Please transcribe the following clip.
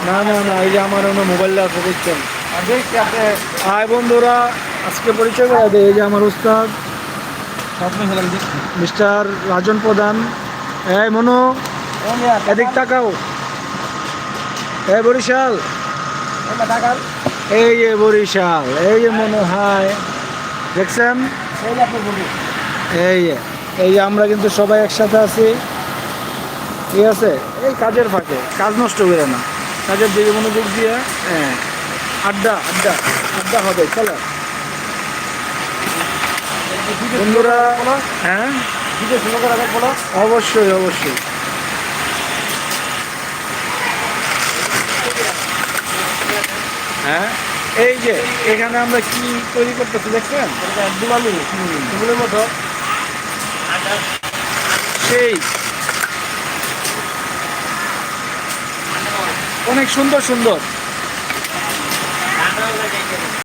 না না না, এই যে আমার অন্য মোবাইলটা আছে দেখছেন। হাই বন্ধুরা, আজকে পরিচয় করা দেয়, এই যে আমার উস্তাদ মিস্টার রাজন প্রধান। এই মনু, এদিক তাকাও। এই বরিশাল, এই যে বরিশাল, এই যে মনে হয় দেখছেন। এই যে এই যে আমরা কিন্তু সবাই একসাথে আছি, ঠিক আছে। এই কাজের ফাঁকে কাজ নষ্ট করে না, কাজের দিকে মনোযোগ দিয়ে। হ্যাঁ, আড্ডা আড্ডা আড্ডা হবে, চলো বন্ধুরা। হ্যাঁ, অবশ্যই অবশ্যই। হ্যাঁ, এই যে এখানে আমরা কি তৈরি করতেছি দেখছেন, দুবালির মতো সেই অনেক সুন্দর সুন্দর